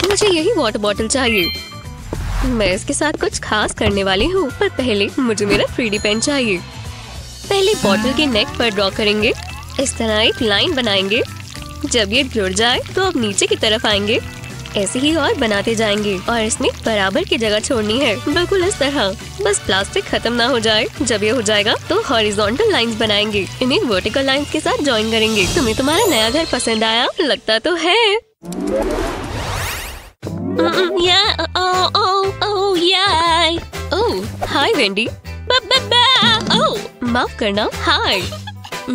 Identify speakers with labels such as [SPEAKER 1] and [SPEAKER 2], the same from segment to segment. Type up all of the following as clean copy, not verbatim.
[SPEAKER 1] मुझे यही water bottle चाहिए। मैं इसके साथ कुछ खास करने वाली हूँ, पर पहले मुझे मेरा 3D पेन चाहिए। पहले बॉटल के नेक पर ड्रॉ करेंगे। इस तरह एक लाइन बनाएंगे। जब ये जुड़ जाए तो अब नीचे की तरफ आएंगे। ऐसे ही और बनाते जाएंगे और इसमें बराबर की जगह छोड़नी है, बिल्कुल इस तरह। बस प्लास्टिक खत्म ना हो जाए। जब ये हो जाएगा तो हॉरिजॉन्टल लाइंस बनाएंगे। इन्हें वर्टिकल लाइंस के साथ जॉइन करेंगे। तुम्हें तुम्हारा नया घर पसंद आया? लगता तो है। हाय वेंडी। माफ करना। हाय,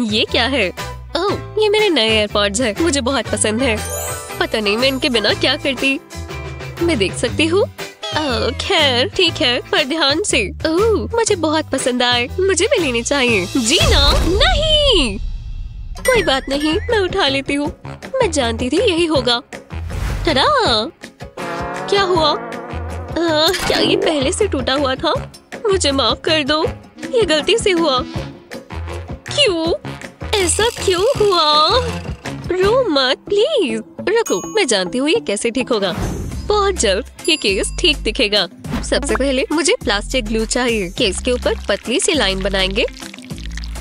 [SPEAKER 1] ये क्या है? ओह, ये मेरे नए एयरपॉड्स हैं। मुझे बहुत पसंद है। पता नहीं मैं इनके बिना क्या करती। मैं देख सकती हूँ? खैर ठीक है, पर ध्यान से। ओह, मुझे बहुत पसंद आए। मुझे भी लेने चाहिए। जीना, नहीं। कोई बात नहीं, मैं उठा लेती हूँ। मैं जानती थी यही होगा। टडा! क्या हुआ? क्या ये पहले से टूटा हुआ था? मुझे माफ कर दो, ये गलती से हुआ। क्यों? ऐसा क्यों हुआ? रो मत प्लीज। रुको, मैं जानती हूँ ये कैसे ठीक होगा। बहुत जल्द ये केस ठीक दिखेगा। सबसे पहले मुझे प्लास्टिक ग्लू चाहिए। केस के ऊपर पतली सी लाइन बनाएंगे।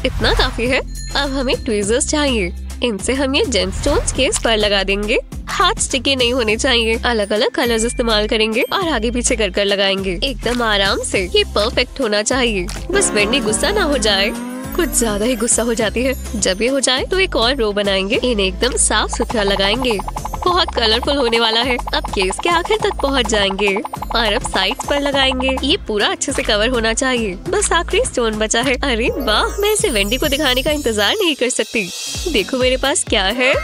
[SPEAKER 1] इतना काफी है। अब हमें ट्वीजर्स चाहिए। इनसे हम ये जेमस्टोन्स केस पर लगा देंगे। हाथ स्टिकी नहीं होने चाहिए। अलग अलग कलर्स इस्तेमाल करेंगे और आगे पीछे कर लगाएंगे, एकदम आराम से। ये परफेक्ट होना चाहिए। बस वेंडी गुस्सा ना हो जाए। कुछ ज्यादा ही गुस्सा हो जाती है। जब ये हो जाए तो एक और रो बनाएंगे। इन्हें एकदम साफ सुथरा लगाएंगे। बहुत कलरफुल होने वाला है। अब केस के आखिर तक पहुंच जाएंगे और अब साइड्स पर लगाएंगे। ये पूरा अच्छे से कवर होना चाहिए। बस आखिरी स्टोन बचा है। अरे वाह, मैं इसे वेंडी को दिखाने का इंतजार नहीं कर सकती। देखो मेरे पास क्या है।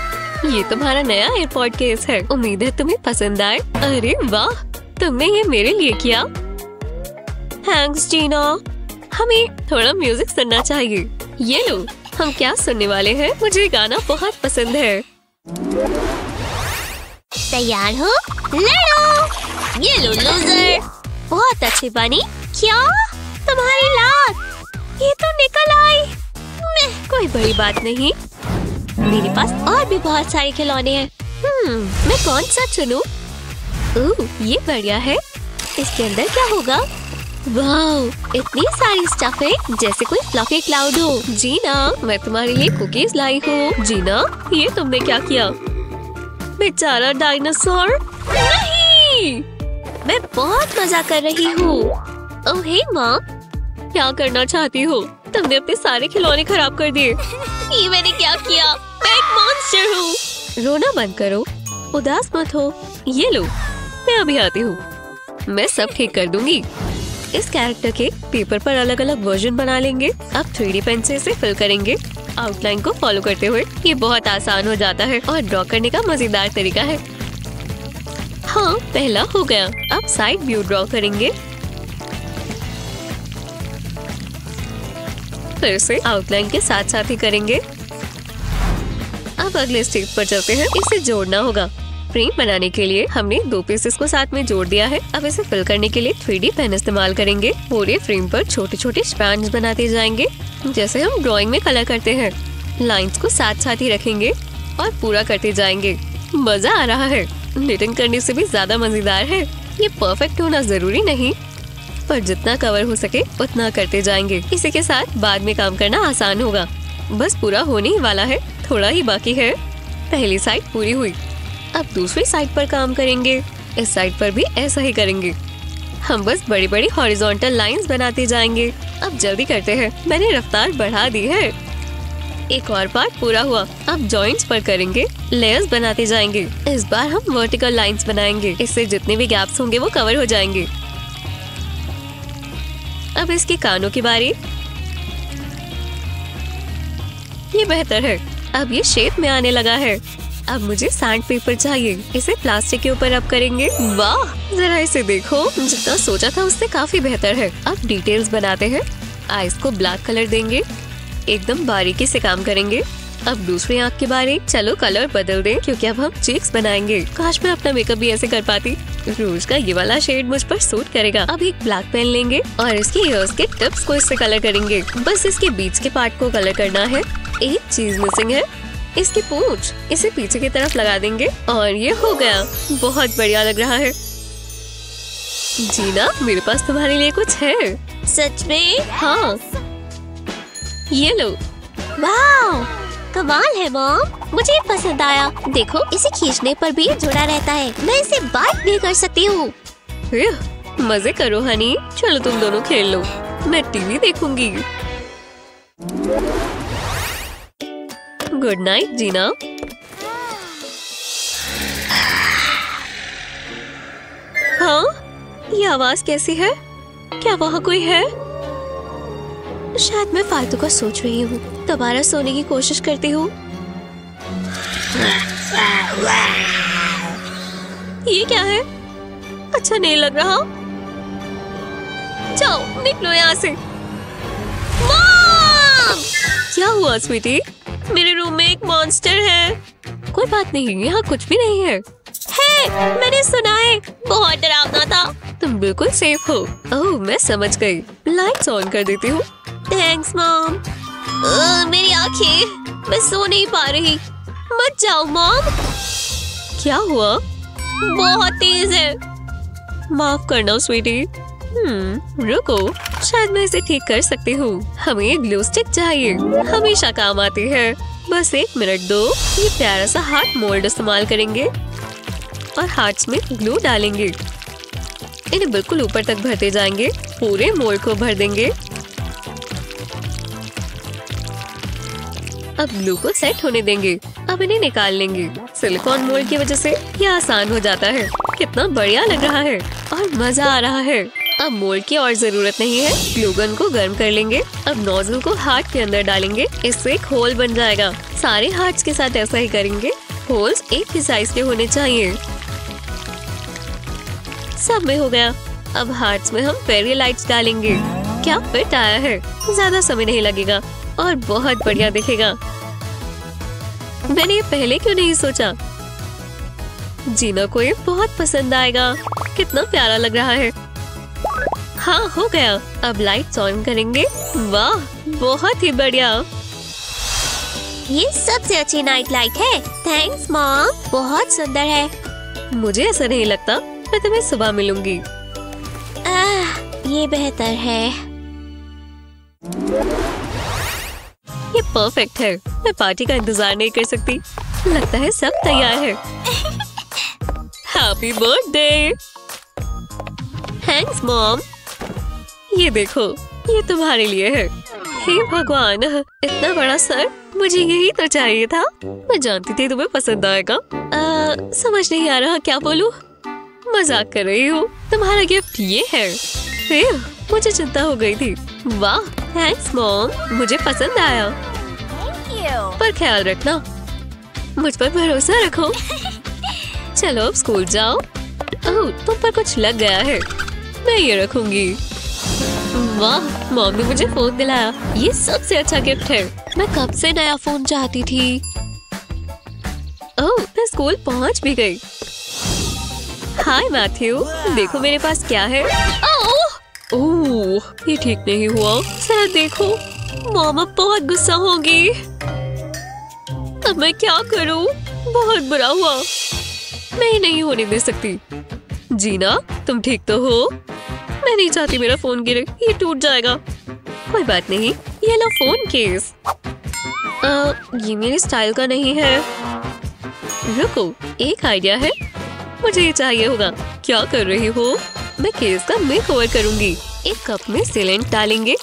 [SPEAKER 1] ये तुम्हारा नया एयरपॉड केस है। उम्मीद है तुम्हें पसंद आए। अरे वाह, तुमने ये मेरे लिए किया। थैंक्स जीना। हमें थोड़ा म्यूजिक सुनना चाहिए। ये लो, हम क्या सुनने वाले हैं? मुझे गाना बहुत पसंद है।
[SPEAKER 2] तैयार हो? लड़ो। ये लो लूजर। बहुत अच्छी बनी। क्या? तुम्हारी लात ये तो निकल आई।
[SPEAKER 1] कोई बड़ी बात नहीं।
[SPEAKER 2] मेरे पास और भी बहुत सारे खिलौने हैं।
[SPEAKER 1] मैं कौन सा चुनूं? ये बढ़िया है। इसके अंदर क्या होगा? वाह, इतनी सारी स्टफ है, जैसे कोई फ्लफी क्लाउड हो। जीना, मैं तुम्हारे लिए कुकीज लाई हूँ। जीना, ये तुमने क्या किया? बेचारा डायनासोर। नहीं,
[SPEAKER 2] मैं बहुत मजा कर रही हूँ। ओह हे माँ,
[SPEAKER 1] क्या करना चाहती हो? तुमने अपने सारे खिलौने खराब कर दिए।
[SPEAKER 2] ये मैंने क्या किया? मैं एक मॉन्स्टर हूँ।
[SPEAKER 1] रोना बंद करो, उदास मत हो। ये लो, मैं अभी आती हूँ। मैं सब ठीक कर दूंगी। इस कैरेक्टर के पेपर पर अलग अलग वर्जन बना लेंगे। अब 3D पेन से इसे फिल करेंगे। आउटलाइन को फॉलो करते हुए। ये बहुत आसान हो जाता है और ड्रॉ करने का मजेदार तरीका है। हाँ, पहला हो गया। अब साइड व्यू ड्रॉ करेंगे। फिर से आउटलाइन के साथ साथ ही करेंगे। अब अगले स्टेप पर चलते हैं। इसे जोड़ना होगा। फ्रेम बनाने के लिए हमने 2 पीसेस को साथ में जोड़ दिया है। अब इसे फिल करने के लिए 3D पेन इस्तेमाल करेंगे। पूरे फ्रेम पर छोटे छोटे स्पैन्स बनाते जाएंगे, जैसे हम ड्राइंग में कलर करते हैं। लाइंस को साथ साथ ही रखेंगे और पूरा करते जाएंगे। मजा आ रहा है। निटिंग करने से भी ज्यादा मजेदार है। ये परफेक्ट होना जरूरी नहीं, पर जितना कवर हो सके उतना करते जाएंगे। इसी के साथ बाद में काम करना आसान होगा। बस पूरा होने ही वाला है, थोड़ा ही बाकी है। पहली साइड पूरी हुई। अब दूसरी साइड पर काम करेंगे। इस साइड पर भी ऐसा ही करेंगे। हम बस बड़ी बड़ी हॉरिजॉन्टल लाइंस बनाते जाएंगे। अब जल्दी करते हैं, मैंने रफ्तार बढ़ा दी है। एक और पार्ट पूरा हुआ। अब जॉइंट्स पर करेंगे। लेयर्स बनाते जाएंगे। इस बार हम वर्टिकल लाइंस बनाएंगे। इससे जितने भी गैप्स होंगे वो कवर हो जाएंगे। अब इसके कानों की बारी। ये बेहतर है। अब ये शेप में आने लगा है। अब मुझे सैंड पेपर चाहिए। इसे प्लास्टिक के ऊपर रब करेंगे। वाह, जरा इसे देखो, जितना सोचा था उससे काफी बेहतर है। अब डिटेल्स बनाते हैं। आईज को ब्लैक कलर देंगे। एकदम बारीकी से काम करेंगे। अब दूसरी आँख की बारी। चलो कलर बदल दें, क्योंकि अब हम चीक्स बनाएंगे। काश मैं अपना मेकअप भी ऐसे कर पाती। रोज का ये वाला शेड मुझ पर सूट करेगा। अब एक ब्लैक पेन लेंगे और इसके ईयर्स के टिप्स को इससे कलर करेंगे। बस इसके बीच के पार्ट को कलर करना है। एक चीज मिसिंग है। इसकी पूंछ, इसे पीछे की तरफ लगा देंगे और ये हो गया। बहुत बढ़िया लग रहा है। जीना, मेरे पास तुम्हारे लिए कुछ है।
[SPEAKER 2] सच में?
[SPEAKER 1] हाँ, ये लो।
[SPEAKER 2] वाह, कमाल है मॉम, मुझे ये पसंद आया। देखो, इसे खींचने पर भी जुड़ा रहता है। मैं इसे बाइक भी कर सकती हूँ।
[SPEAKER 1] मजे करो हनी। चलो तुम दोनों खेल लो, मैं टीवी देखूंगी। गुड नाइट जीना। हाँ, ये आवाज कैसी है? क्या वहाँ कोई है?
[SPEAKER 2] शायद मैं फालतू का सोच रही हूँ। दोबारा सोने की कोशिश करती हूँ।
[SPEAKER 1] ये क्या है? अच्छा नहीं लग रहा। जाओ, निकलो यहाँ से।
[SPEAKER 2] मॉम!
[SPEAKER 1] क्या हुआ स्वीटी? मेरे रूम में एक मॉन्स्टर है। कोई बात नहीं, यहाँ कुछ भी नहीं है।
[SPEAKER 2] मैंने सुना है, बहुत डरावना था।
[SPEAKER 1] तुम बिल्कुल सेफ हो। ओह, मैं समझ गई। लाइट्स ऑन कर देती हूँ।
[SPEAKER 2] Thanks mom. मेरी आंखें, मैं सो नहीं पा रही। मत जाओ मॉम।
[SPEAKER 1] क्या हुआ?
[SPEAKER 2] बहुत तेज है।
[SPEAKER 1] माफ करना स्वीटी। रुको, शायद मैं इसे ठीक कर सकती हूँ। हमें ग्लू स्टिक चाहिए, हमेशा काम आती है। बस 1 मिनट दो। ये प्यारा सा हार्ट मोल्ड इस्तेमाल करेंगे और हार्ट्स में ग्लू डालेंगे। इन्हें बिल्कुल ऊपर तक भरते जाएंगे। पूरे मोल्ड को भर देंगे। अब ग्लू को सेट होने देंगे। अब इन्हें निकाल लेंगे। सिलिकॉन मोल्ड की वजह से ये आसान हो जाता है। कितना बढ़िया लग रहा है और मजा आ रहा है। अब मोल्ड की और जरूरत नहीं है। ग्लू गन को गर्म कर लेंगे। अब नोजल को हार्ट के अंदर डालेंगे। इससे एक होल बन जाएगा। सारे हार्ट्स के साथ ऐसा ही करेंगे। होल्स एक ही साइज के होने चाहिए। सब में हो गया। अब हार्ट्स में हम फेरी लाइट्स डालेंगे। क्या फिट आया है। ज्यादा समय नहीं लगेगा और बहुत बढ़िया दिखेगा। मैंने ये पहले क्यों नहीं सोचा? जीना को ये बहुत पसंद आएगा। कितना प्यारा लग रहा है। हाँ, हो गया। अब लाइट्स ऑन करेंगे। वाह, बहुत ही बढ़िया।
[SPEAKER 2] ये सबसे अच्छी नाइट लाइट है। थैंक्स मॉम, बहुत सुंदर है।
[SPEAKER 1] मुझे ऐसा नहीं लगता। मैं तुम्हें सुबह मिलूंगी।
[SPEAKER 2] ये बेहतर है।
[SPEAKER 1] ये परफेक्ट है। मैं पार्टी का इंतजार नहीं कर सकती। लगता है सब तैयार है। Happy birthday. Thanks mom. ये देखो, ये तुम्हारे लिए है। हे भगवान, इतना बड़ा सर, मुझे यही तो चाहिए था। मैं जानती थी तुम्हें पसंद आएगा। समझ नहीं आ रहा क्या बोलूं। मजाक कर रही हूँ। तुम्हारा गिफ्ट ये है। मुझे चिंता हो गई थी। वाह, थैंक्स मॉम, मुझे पसंद आया। पर ख्याल रखना, मुझ पर भरोसा रखो। चलो अब स्कूल जाओ। ओह, तुम पर कुछ लग गया है। मैं ये रखूंगी। वाह, मॉम ने मुझे फोन दिलाया। ये सबसे अच्छा गिफ्ट है। मैं कब से नया फोन चाहती थी। ओह, मैं स्कूल पहुंच भी गई। हाय मैथ्यू, देखो मेरे पास क्या है। ओह, ये ठीक नहीं हुआ। जरा देखो, मॉम अब बहुत गुस्सा होगी। अब मैं क्या करूं? बहुत बुरा हुआ। मैं ही नहीं होने दे सकती। जीना, तुम ठीक तो हो? मैं नहीं चाहती मेरा फोन गिरे। ये टूट जाएगा। कोई बात नहीं। ये लो फोन केस। ये मेरे स्टाइल का नहीं है। रुको, एक आइडिया है। मुझे ये चाहिए होगा। क्या कर रही हो? मैं केस का मेकओवर करूंगी। एक कप में सीलेंट डालेंगे।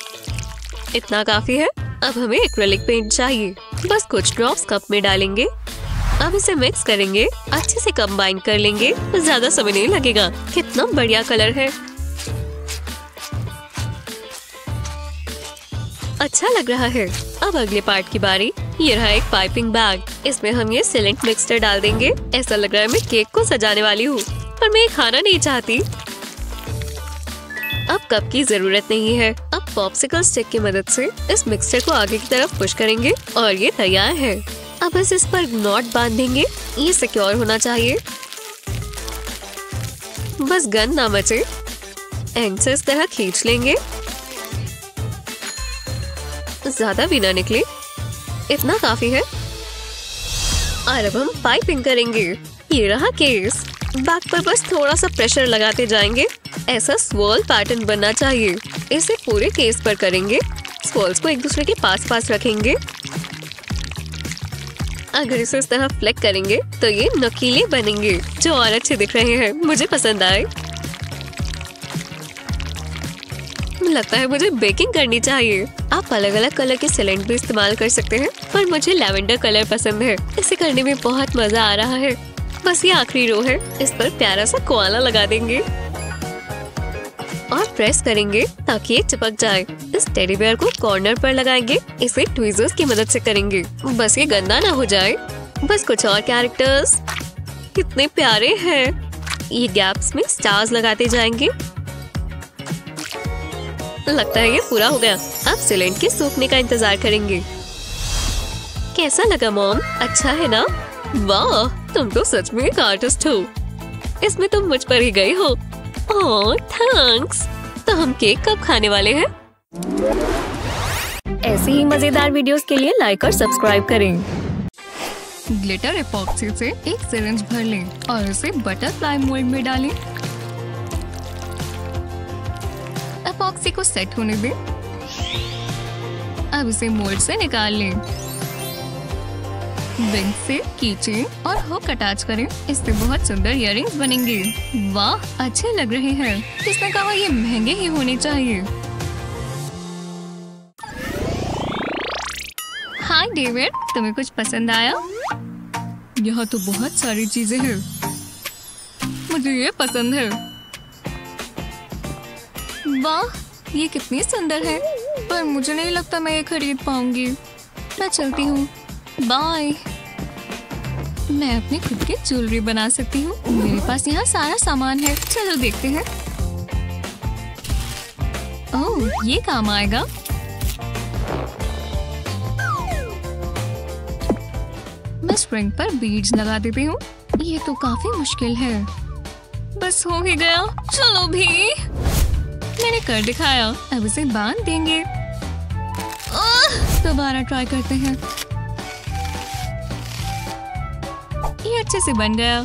[SPEAKER 1] इतना काफी है। अब हमें एक्रेलिक पेंट चाहिए। बस कुछ ड्रॉप्स कप में डालेंगे। अब इसे मिक्स करेंगे। अच्छे से कंबाइन कर लेंगे। ज्यादा समय नहीं लगेगा। कितना बढ़िया कलर है। अच्छा लग रहा है। अब अगले पार्ट की बारी। ये रहा एक पाइपिंग बैग। इसमें हम ये सीलेंट मिक्सचर डाल देंगे। ऐसा लग रहा है मैं केक को सजाने वाली हूँ, पर मैं खाना नहीं चाहती। अब कप की जरूरत नहीं है। अब पॉप्सिकल स्टिक की मदद से इस मिक्सचर को आगे की तरफ पुश करेंगे और ये तैयार है। अब बस इस पर नॉट बांधेंगे। ये सिक्योर होना चाहिए। बस गन ना बचे। एंड से इस तरह खींच लेंगे। ज्यादा भी ना निकले, इतना काफी है। और अब हम पाइपिंग करेंगे। ये रहा केस। बैक पर बस थोड़ा सा प्रेशर लगाते जाएंगे। ऐसा स्वॉल पैटर्न बनना चाहिए। इसे पूरे केस पर करेंगे। स्वॉल्स को एक दूसरे के पास पास रखेंगे। अगर इसे इस तरह फ्लिक करेंगे तो ये नुकीले बनेंगे जो और अच्छे दिख रहे हैं। मुझे पसंद आए। लगता है मुझे बेकिंग करनी चाहिए। आप अलग अलग कलर के सिलेंट भी इस्तेमाल कर सकते हैं, पर मुझे लैवेंडर कलर पसंद है। इसे करने में बहुत मजा आ रहा है। बस ये आखिरी रो है। इस पर प्यारा सा कोआला लगा देंगे और प्रेस करेंगे ताकि ये चिपक जाए। इस टेडी बेयर को कॉर्नर पर लगाएंगे। इसे ट्वीजर्स की मदद से करेंगे। बस ये गंदा ना हो जाए। बस कुछ और कैरेक्टर्स कितने प्यारे हैं। ये गैप्स में स्टार्स लगाते जाएंगे। लगता है ये पूरा हो गया। अब सिलेंट के सूखने का इंतजार करेंगे। कैसा लगा मॉम? अच्छा है ना? वाह, तुम तो सच में एक आर्टिस्ट हो। इसमें तुम मुझ पर ही गई हो। ओह थैंक्स। तो हम केक कब खाने वाले हैं? ऐसी ही मजेदार वीडियोस के लिए लाइक और सब्सक्राइब करें। ग्लिटर एपॉक्सी से एक सिरिंज भर लें और इसे बटरफ्लाई मोल्ड में डालें। एपॉक्सी को सेट होने दें। अब इसे मोल्ड से निकाल लें। विंग से कीचेन और हुक अटैच करें। इससे बहुत सुंदर इयररिंग्स बनेंगे। वाह, अच्छे लग रहे हैं। किसने कहा ये महंगे ही होने चाहिए? हाय डेविड, तुम्हें कुछ पसंद आया? यहाँ तो बहुत सारी चीजें हैं। मुझे ये पसंद है। वाह, ये कितनी सुंदर है, पर मुझे नहीं लगता मैं ये खरीद पाऊंगी। मैं चलती हूँ, बाय। मैं अपनी खुद की ज्वेलरी बना सकती हूँ। मेरे पास यहाँ सारा सामान है। चलो देखते हैं। ओह, ये काम आएगा। मैं स्प्रिंग पर बीड्स लगा देती हूँ। ये तो काफी मुश्किल है। बस हो ही गया। चलो भी, मैंने कर दिखाया। अब इसे बांध देंगे। दोबारा ट्राई करते हैं। ये अच्छे से बन गया।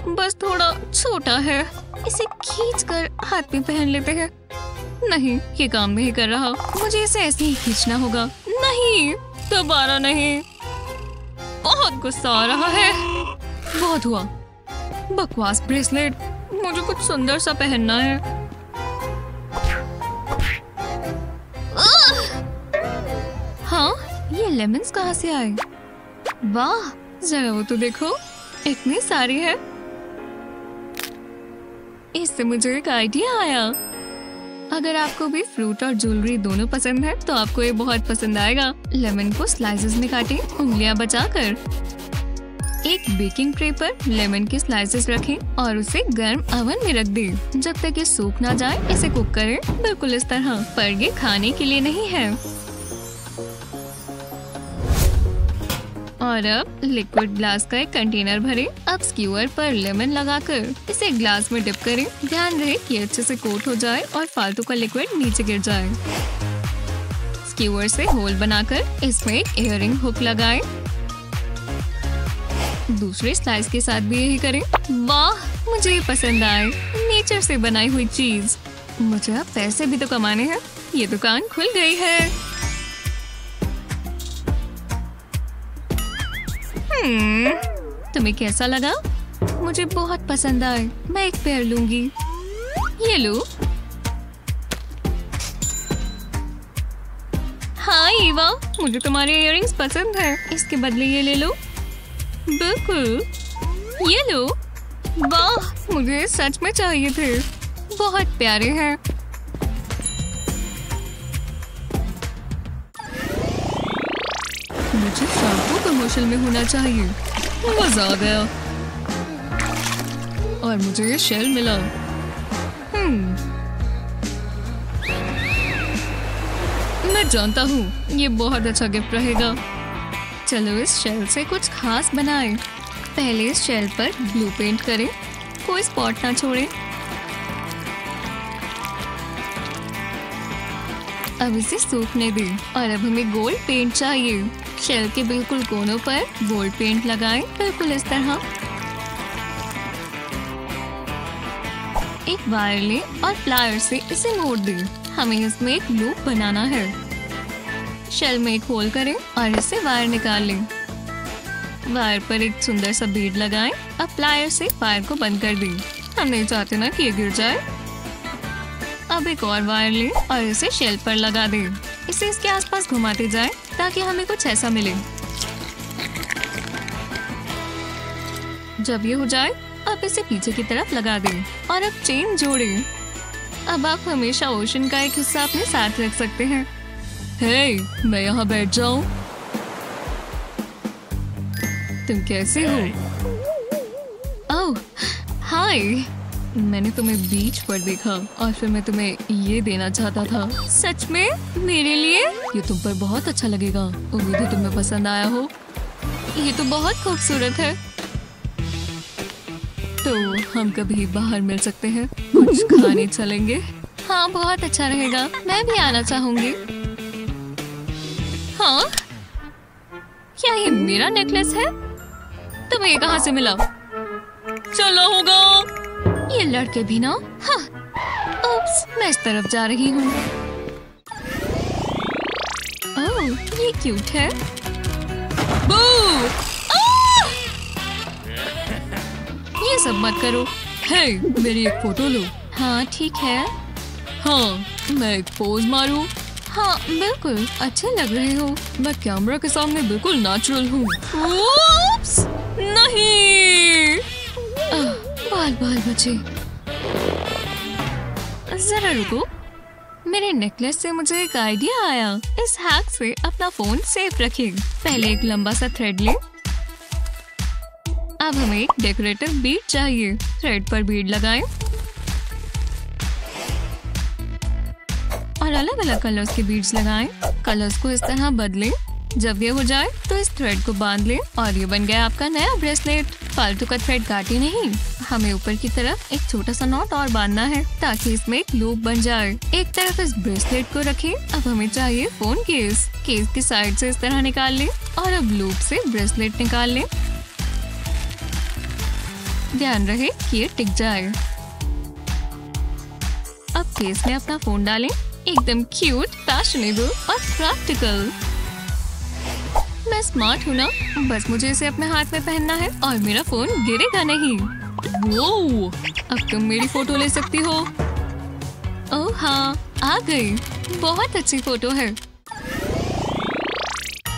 [SPEAKER 1] बस थोड़ा छोटा है। इसे खींचकर हाथ में पहन लेते हैं। नहीं, ये काम नहीं कर रहा। मुझे इसे ऐसे ही खींचना होगा। नहीं, दोबारा नहीं। बहुत गुस्सा आ रहा है। बहुत हुआ। बकवास ब्रेसलेट। मुझे कुछ सुंदर सा पहनना है। हाँ, ये लेमन्स कहाँ से आए? वाह, जरा वो तो देखो, इतनी सारी है। इससे मुझे एक आइडिया आया। अगर आपको भी फ्रूट और ज्वेलरी दोनों पसंद है तो आपको ये बहुत पसंद आएगा। लेमन को स्लाइसेस में काटें, उंगलियां बचाकर। एक बेकिंग ट्रे पर लेमन के स्लाइसेस रखें और उसे गर्म ओवन में रख दें। जब तक ये सूख ना जाए इसे कुक करें, बिल्कुल इस तरह। पर ये खाने के लिए नहीं है। और अब लिक्विड ग्लास का एक कंटेनर भरें। अब स्क्यूअर पर लेमन लगाकर इसे ग्लास में डिप करें। ध्यान रहे कि अच्छे से कोट हो जाए और फालतू का लिक्विड नीचे गिर जाए। स्क्यूअर से होल बनाकर इसमें एक इयररिंग हुक लगाएं। दूसरे स्लाइस के साथ भी यही करें। वाह, मुझे ये पसंद आए। नेचर से बनाई हुई चीज। मुझे अब पैसे भी तो कमाने हैं। ये दुकान खुल गई है। तुम्हें कैसा लगा? मुझे बहुत पसंद आए। मैं एक पेयर लूंगी। ये लो। हाँ ईवा, मुझे तुम्हारे इयररिंग्स पसंद है। इसके बदले ये ले लो। बिल्कुल, ये लो। वाह, मुझे सच में चाहिए थे। बहुत प्यारे हैं। मुझे शैम्पू कमर्शियल में होना चाहिए। मजा आ गया। और मुझे ये शेल मिला। मैं जानता हूँ ये बहुत अच्छा गिफ्ट रहेगा। चलो इस शेल से कुछ खास बनाएं। पहले इस शेल पर ब्लू पेंट करें, कोई स्पॉट ना छोड़ें। अब इसे सूखने दें। और अब हमें गोल्ड पेंट चाहिए। शेल के बिल्कुल कोनों पर गोल्ड पेंट लगाएं, बिल्कुल इस तरह। एक वायर लें और प्लायर से इसे मोड़ दें। हमें इसमें एक लूप बनाना है। शेल में एक होल करें और इससे वायर निकाल लें। वायर पर एक सुंदर सा बीड लगाएं। अब प्लायर से वायर को बंद कर दें। हम नहीं चाहते ना कि ये गिर जाए। अब एक और वायर लें और इसे शेल पर लगा दें। इसे इसके आसपास घुमाते जाएं ताकि हमें कुछ ऐसा मिले। जब ये हो जाए अब इसे पीछे की तरफ लगा दें और अब चेन जोड़ें। अब आप हमेशा ओशन का एक हिस्सा अपने साथ रख सकते हैं। हे, मैं यहाँ बैठ जाऊं? तुम कैसे हो? ओह, हाय। मैंने तुम्हें बीच पर देखा और फिर मैं तुम्हें ये देना चाहता था। सच में? मेरे लिए? ये तुम पर बहुत अच्छा लगेगा। उम्मीद है तुम्हें पसंद आया हो। ये तो बहुत खूबसूरत है। तो हम कभी बाहर मिल सकते हैं, कुछ खाने चलेंगे? हाँ, बहुत अच्छा रहेगा। मैं भी आना चाहूंगी। हाँ, क्या ये मेरा नेकलेस है? तुम्हें ये कहाँ से मिला? चलो होगा। ये लड़के भी ना। हाँ, उप्स, मैं इस तरफ जा रही हूँ। ओह, ये क्यूट है। बू! आह! ये सब मत करो। हे, मेरी एक फोटो लो। हाँ, ठीक है। हाँ, मैं एक पोज मारूं? हाँ, बिल्कुल अच्छे लग रहे हो। मैं कैमरा के सामने बिल्कुल नेचुरल हूँ। नहीं, बाल बचे। जरा रुको, मेरे नेकलेस से मुझे एक आइडिया आया। इस हैक से अपना फोन सेफ रखें। पहले एक लंबा सा थ्रेड लें। अब हमें एक डेकोरेटिव बीड चाहिए। थ्रेड पर बीड लगाएं और अलग अलग कलर्स के बीड्स लगाएं। कलर्स को इस तरह बदलें। जब ये हो जाए तो इस थ्रेड को बांध लें और ये बन गया आपका नया ब्रेसलेट। फालतू का थ्रेड काटे नहीं। हमें ऊपर की तरफ एक छोटा सा नॉट और बांधना है ताकि इसमें एक लूप बन जाए। एक तरफ इस ब्रेसलेट को रखें। अब हमें चाहिए फोन केस। केस की साइड से इस तरह निकाल लें और अब लूप से ब्रेसलेट निकाल लें। ध्यान रहे कि ये टिक जाए। अब केस में अपना फोन डालें। एकदम क्यूट, फैशनेबल और प्रैक्टिकल। मैं स्मार्ट हूँ ना, बस मुझे इसे अपने हाथ में पहनना है और मेरा फोन गिरेगा नहीं। वो, अब तुम मेरी फोटो ले सकती हो। ओह हाँ, आ गई। बहुत अच्छी फोटो है।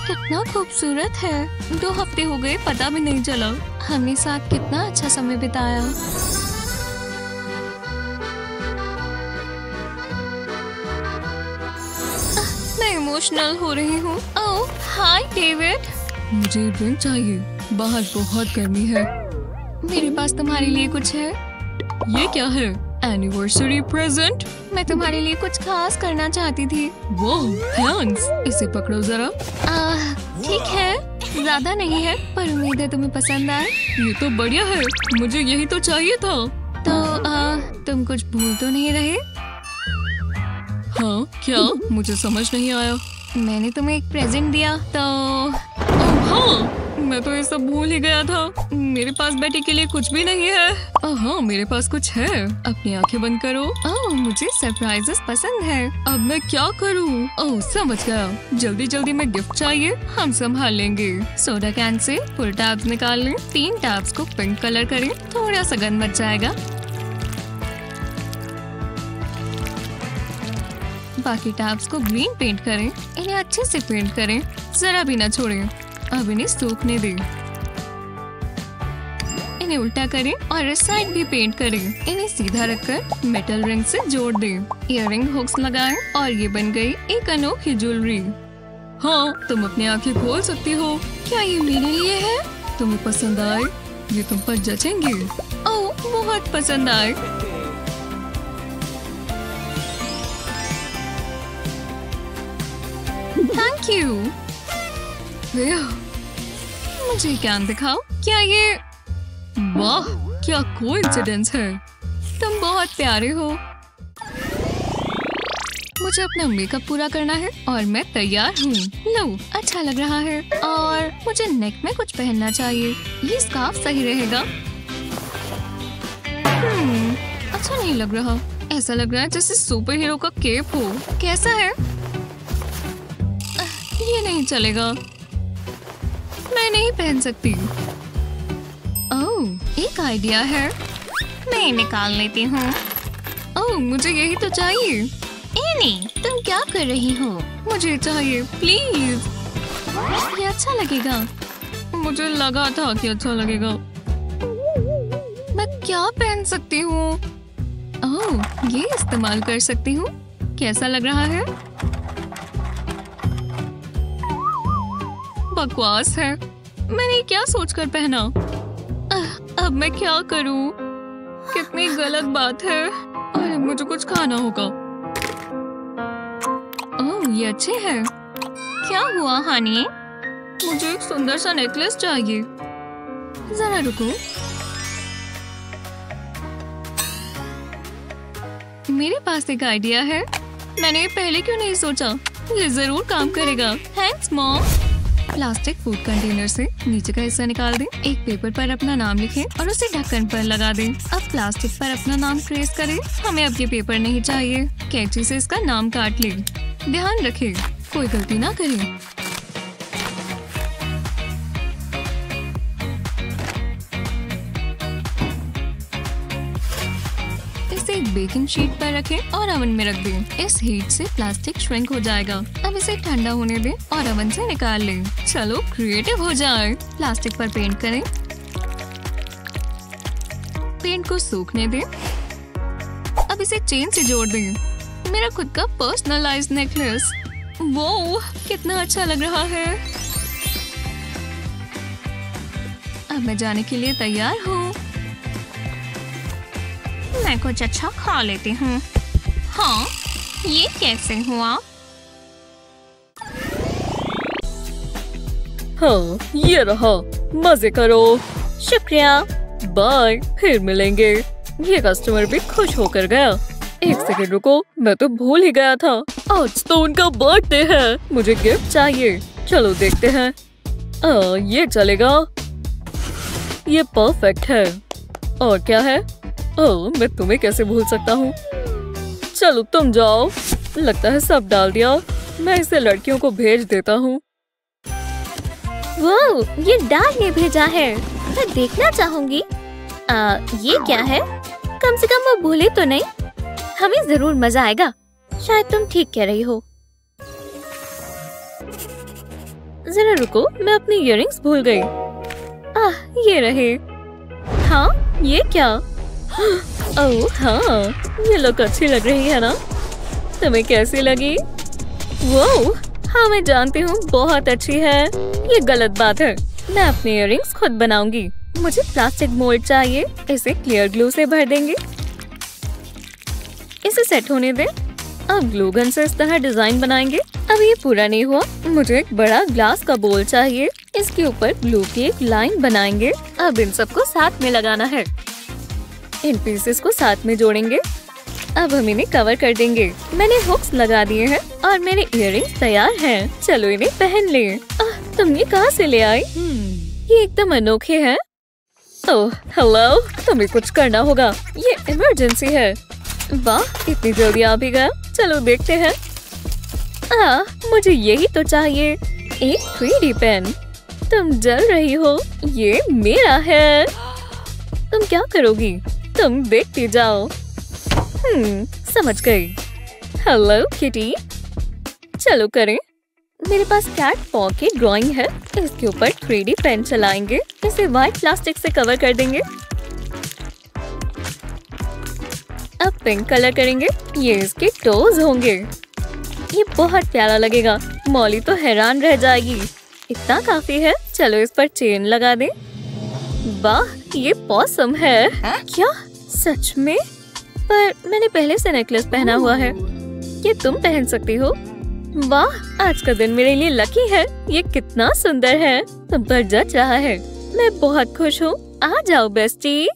[SPEAKER 1] कितना खूबसूरत है। 2 हफ्ते हो गए, पता भी नहीं चला। हमने साथ कितना अच्छा समय बिताया। मैं इमोशनल हो रही हूँ। ओह, हाय डेविड। मुझे ड्रिंक चाहिए। बाहर बहुत गर्मी है। मेरे पास तुम्हारे लिए कुछ है। ये क्या है? Anniversary present. मैं तुम्हारे लिए कुछ खास करना चाहती थी। वो, थैंक्स। इसे पकड़ो जरा। ठीक है, ज्यादा नहीं है पर उम्मीद है तुम्हें पसंद आए। ये तो बढ़िया है, मुझे यही तो चाहिए था। तो तुम कुछ भूल तो नहीं रहे? हाँ, क्या? मुझे समझ नहीं आया। मैंने तुम्हें एक प्रेजेंट दिया तो। हाँ, मैं तो ये सब भूल ही गया था। मेरे पास बेटी के लिए कुछ भी नहीं है। हाँ, मेरे पास कुछ है। अपनी आंखें बंद करो। ओह, मुझे सरप्राइजेस पसंद है। अब मैं क्या करूँ? ओह, समझ गया। जल्दी जल्दी में गिफ्ट चाहिए। हम संभाल लेंगे। Soda can say full tabs निकाल लें। 3 टैब्स को पिंक कलर करें। थोड़ा सा गंद बच जाएगा। बाकी टैब्स को ग्रीन पेंट करें। इन्हें अच्छे से पेंट करें, जरा भी ना छोड़ें। अब इन्हें सूखने दें। इन्हें उल्टा करें और इस साइड भी पेंट करें। इन्हें सीधा रखकर मेटल रिंग से जोड़ दें। इयररिंग हुक्स लगाएं और ये बन गई एक अनोखी ज्वेलरी। हाँ, तुम अपनी आंखें खोल सकती हो। क्या ये मेरे लिए है? तुम्हें पसंद आए? ये तुम पर जचेंगे। ओह, बहुत पसंद आए। Thank you. मुझे कैन दिखाओ। क्या ये? वाह, क्या कोइंसिडेंस है। तुम बहुत प्यारे हो।
[SPEAKER 3] मुझे अपना मेकअप पूरा करना है और मैं तैयार हूँ। लो, अच्छा लग रहा है और मुझे नेक में कुछ पहनना चाहिए। ये स्कार्फ सही रहेगा। अच्छा नहीं लग रहा। ऐसा लग रहा है जैसे सुपर हीरो का केप हो। कैसा है? ये नहीं चलेगा, मैं नहीं पहन सकती। ओह, एक आइडिया है, मैं निकाल लेती हूँ। ओह, मुझे यही तो चाहिए। एनी, तुम क्या कर रही हो? मुझे चाहिए, प्लीज। ये अच्छा लगेगा। मुझे लगा था कि अच्छा लगेगा। मैं क्या पहन सकती हूँ? ओह, ये इस्तेमाल कर सकती हूँ। कैसा लग रहा है? बकवास है। मैंने क्या सोचकर पहना? अब मैं क्या करूँ? कितनी गलत बात है। अरे मुझे कुछ खाना होगा। ओह, ये अच्छे हैं। क्या हुआ हनी? मुझे एक सुंदर सा नेकलेस चाहिए। जरा रुको। मेरे पास एक आइडिया है। मैंने ये पहले क्यों नहीं सोचा? ये जरूर काम करेगा। Thanks mom. Plastic food container से नीचे का हिस्सा निकाल दें। एक पेपर पर अपना नाम लिखें और उसे ढक्कन पर लगा दें। अब प्लास्टिक पर अपना नाम ट्रेस करें। हमें अब ये पेपर नहीं चाहिए। कैंची से इसका नाम काट लें। ध्यान रखें, कोई गलती ना करें। इसे एक बेकिंग शीट पर रखें और ओवन में रख दें। इस हीट से प्लास्टिक श्रिंक हो जाएगा। अब इसे ठंडा होने दें और ओवन से निकाल लें। चलो क्रिएटिव हो जाए। प्लास्टिक पर पेंट करें। पेंट को सूखने दें। अब इसे चेन से जोड़ दें। मेरा खुद का पर्सनलाइज्ड नेकलेस। वो कितना अच्छा लग रहा है। अब मैं जाने के लिए तैयार हूँ। मैं कुछ अच्छा खा लेती हूँ। हाँ, ये कैसे हुआ?
[SPEAKER 1] हाँ, ये रहा। मजे करो।
[SPEAKER 2] शुक्रिया।
[SPEAKER 1] बाय, फिर मिलेंगे। ये कस्टमर भी खुश होकर गया। एक सेकंड रुको, मैं तो भूल ही गया था। आज तो उनका बर्थडे है। मुझे गिफ्ट चाहिए। चलो देखते हैं। ये चलेगा। ये परफेक्ट है। और क्या है? ओह, मैं तुम्हें कैसे भूल सकता हूँ। चलो तुम जाओ। लगता है सब डाल दिया। मैं इसे लड़कियों को भेज देता हूँ।
[SPEAKER 2] वो ये डाल ने भेजा है। मैं देखना चाहूंगी। ये क्या है? कम से कम वो भूले तो नहीं। हमें जरूर मजा आएगा। शायद तुम ठीक कह रही हो।
[SPEAKER 1] जरा रुको, मैं अपनी इयररिंग्स भूल गई। ये रहे। हाँ, ये क्या? ओह हाँ, ये लुक अच्छी लग रही है ना? तुम्हें कैसी लगी? वो हाँ, मैं जानती हूँ, बहुत अच्छी है। ये गलत बात है। मैं अपने इयररिंग्स खुद बनाऊंगी। मुझे प्लास्टिक मोल्ड चाहिए। इसे क्लियर ग्लू से भर देंगे। इसे सेट होने दें। अब ग्लू गन से इस तरह डिजाइन बनाएंगे। अब ये पूरा नहीं हुआ। मुझे एक बड़ा ग्लास का बोल चाहिए। इसके ऊपर ग्लू की एक लाइन बनाएंगे। अब इन सबको साथ में लगाना है। इन पीसेस को साथ में जोड़ेंगे। अब हम इन्हें कवर कर देंगे। मैंने हुक्स लगा दिए हैं और मेरे इयररिंग्स तैयार हैं। चलो इन्हें पहन लें। तुम ये कहाँ से ले आई? ये एकदम अनोखे हैं। ओह हेलो, तुम्हें कुछ करना होगा। ये इमरजेंसी है। वाह, इतनी जल्दी आ भी गया। चलो देखते हैं। मुझे यही तो चाहिए, एक 3D पेन। तुम जल रही हो। ये मेरा है। तुम क्या करोगी? तुम देखती जाओ। समझ गई। हेलो किटी, चलो करें। मेरे पास कैट पॉ की ड्राइंग है। इसके ऊपर 3D पेन चलाएंगे। इसे व्हाइट प्लास्टिक से कवर कर देंगे। अब पिंक कलर करेंगे। ये इसके टोज होंगे। ये बहुत प्यारा लगेगा। मॉली तो हैरान रह जाएगी। इतना काफी है। चलो इस पर चेन लगा दें। वाह, ये पॉसम है। क्या सच में? पर मैंने पहले से नेकलेस पहना हुआ है। ये तुम पहन सकती हो। वाह, आज का दिन मेरे लिए लकी है। ये कितना सुंदर है। तुम पर जच रहा है। मैं बहुत खुश हूँ। आ जाओ बेस्टी।